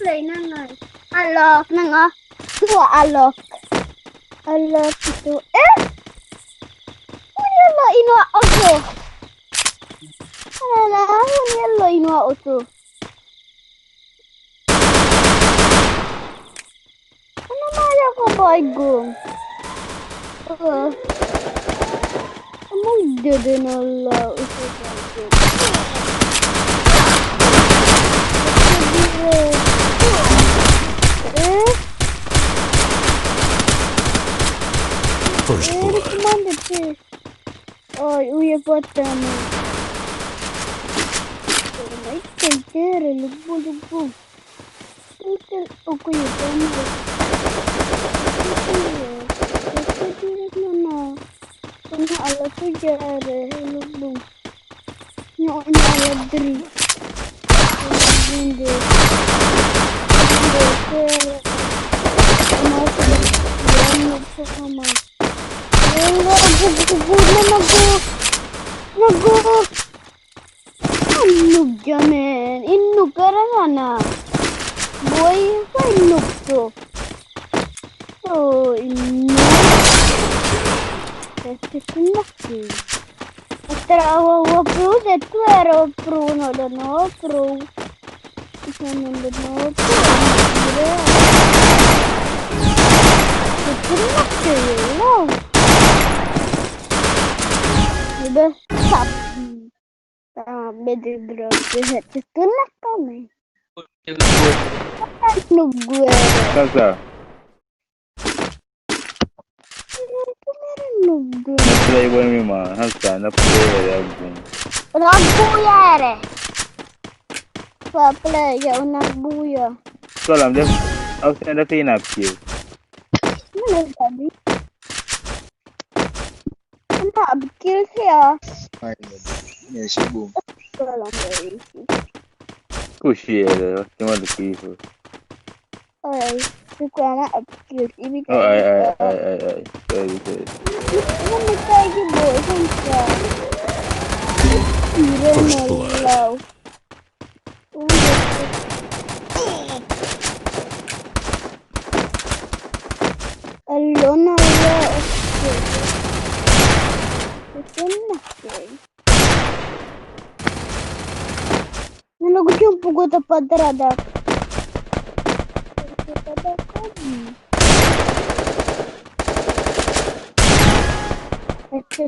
play na nga. Alok na nga. Dua alok. Alok itu. Unielo inua oso. Ala, unielo inua oso. Ano maya ko baigong? Among dede na la oso baigong. First blood. Oh, uya potama. May kaitere, lubo. Ito, ako yung tama. Ito, na. Kung ala ko jare, lubo. Yung aladri. Hindi. Inug jaman. Inug karana. Boy, pa inug to. So, inug. Kasi kunaki. Atrawa pro, detu ero pro, no, pro. Isa nandun no, pro. Kunaki, no. Diba? Sabi. Bede droge hati tunak kami. Nugwe. Sasa. Nugwe. Play boy mi ma. Hasa na play ya bun. Nagbuya. Pa play ya nagbuya. Salam def. Ako sa na pinap kill. Mana sabi? Ano abkill siya? Ay, nesse boom. Kushiyere. Kima da kifo. Ay, su kwana abkill. Oh, ay. Sorry. Ano tayo gibo? Saan siya? First blood. Alona ya. Nalago yung pugot na padrada.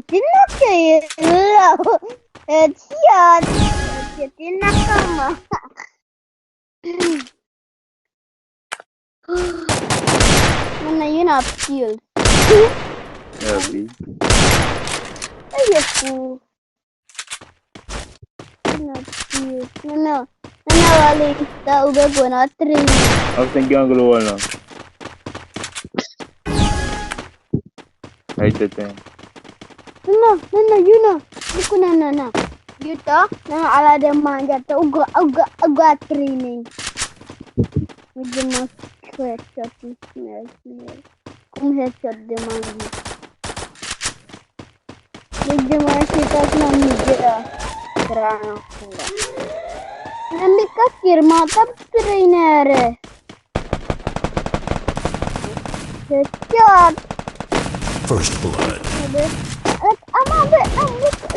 Tinak kayo. Siya. Tinak kama. Mana yun appeal. Happy. Ayoko. Nana wali kita udah gua natri. Ako sa kiyang guluwa lang. Ay, tete. Nana, yuna. Iku nana. Yuta, nana ala de manja ta uga training. Medyo mas headshot smell. Kung headshot de manja. Medyo mas hitas na midya. Terang. Nambi kakir mata trainer. Headshot. First blood. Ama be,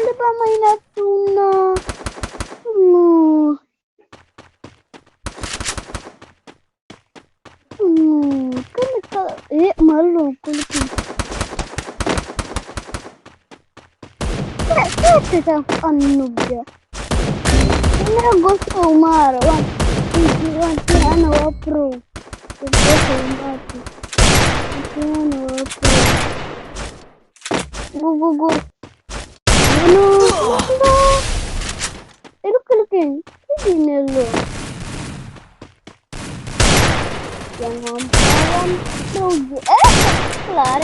lupa main tuna. Kan malu kulit. Kita anu dia. Ini gusto umar. Wan ano pro. Gusto umar. Ano pro. Go. Ano? Look. Ini lo. Yang ngomong tuh. Kelar.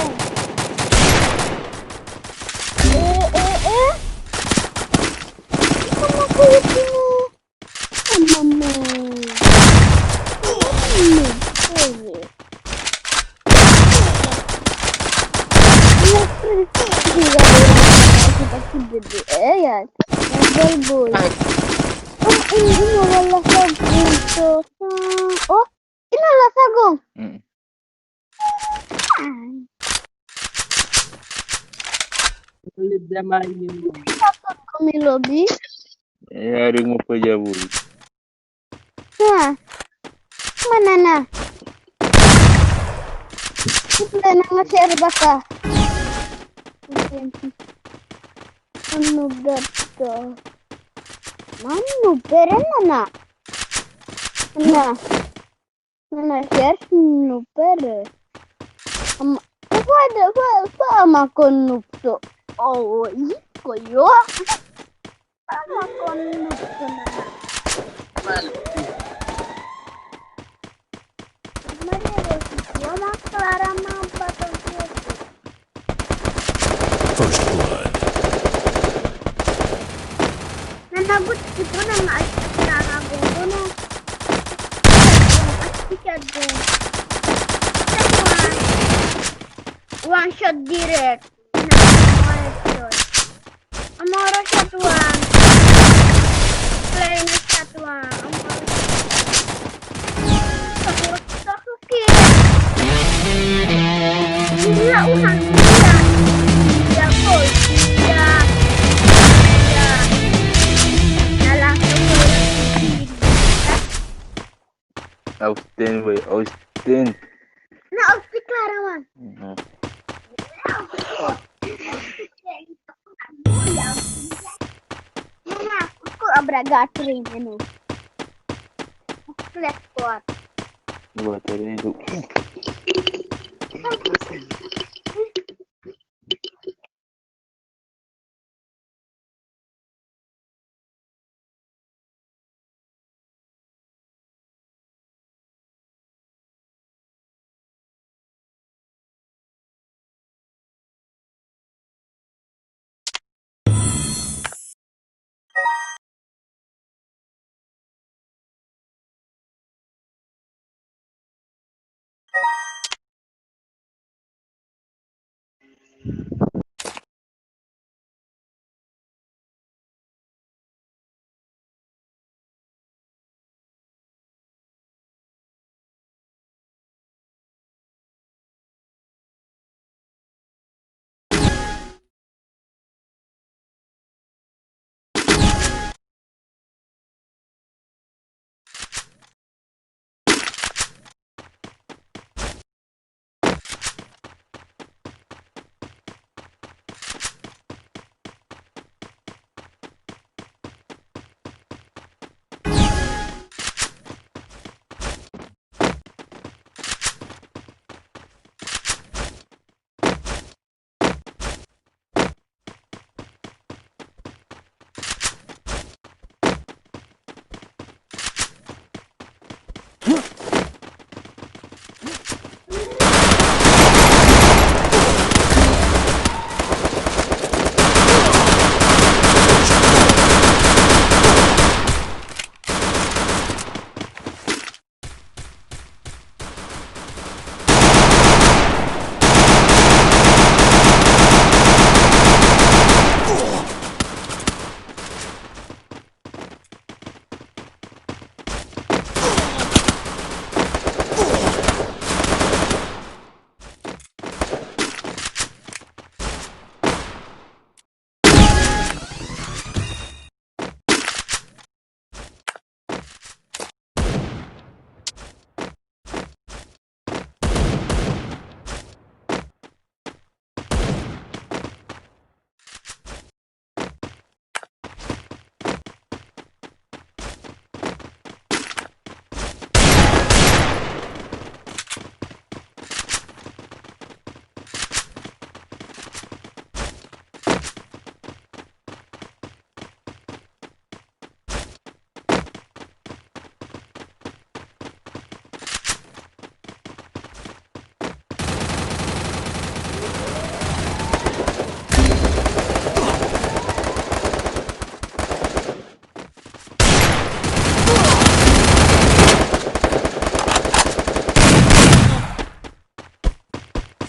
Kamu kulit ini. Mama. Ya. Boy. Oh, ini malah gitu. Oh, mo. Mm. Ulit naman yun. Takot kami lobby. Yari mo pa dyan, boy. Ha? Mana na? Wala na nga serba ka. Ano gato? Mano, pero na. Na. Na, share no pero. Sama con nupso. Oh, iko yo. Sama con nupso na. First blood. Nanagot ito na narago ko na. One shot direct. Amoro shot one. Play na shot one. Takot kill. Nauhan dia. Dia boy. Dia. Nalangsung ko yung Austin, boy. Austin. na-outfit ka naman. Mama, aku abragatori ano. Flat squat. Buat tadi itu.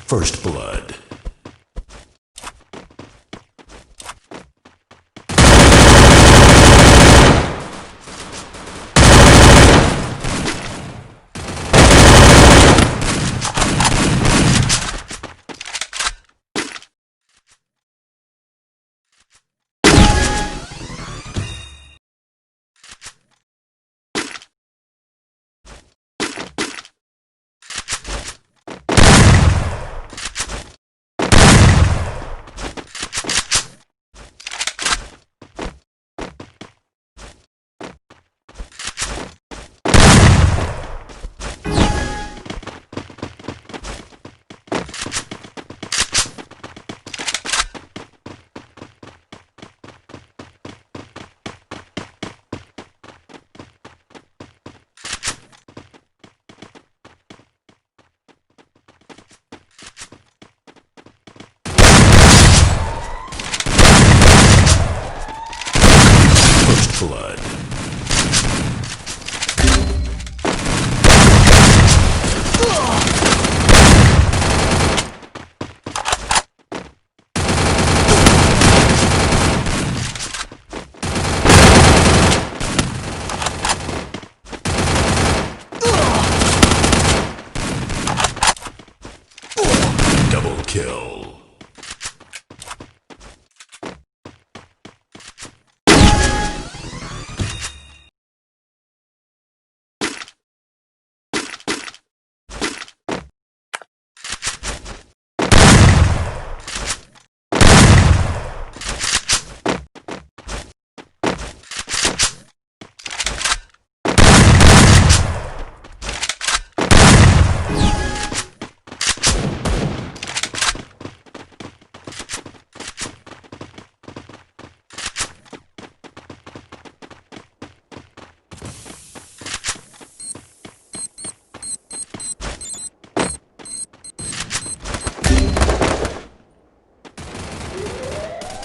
First blood.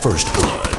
First blood.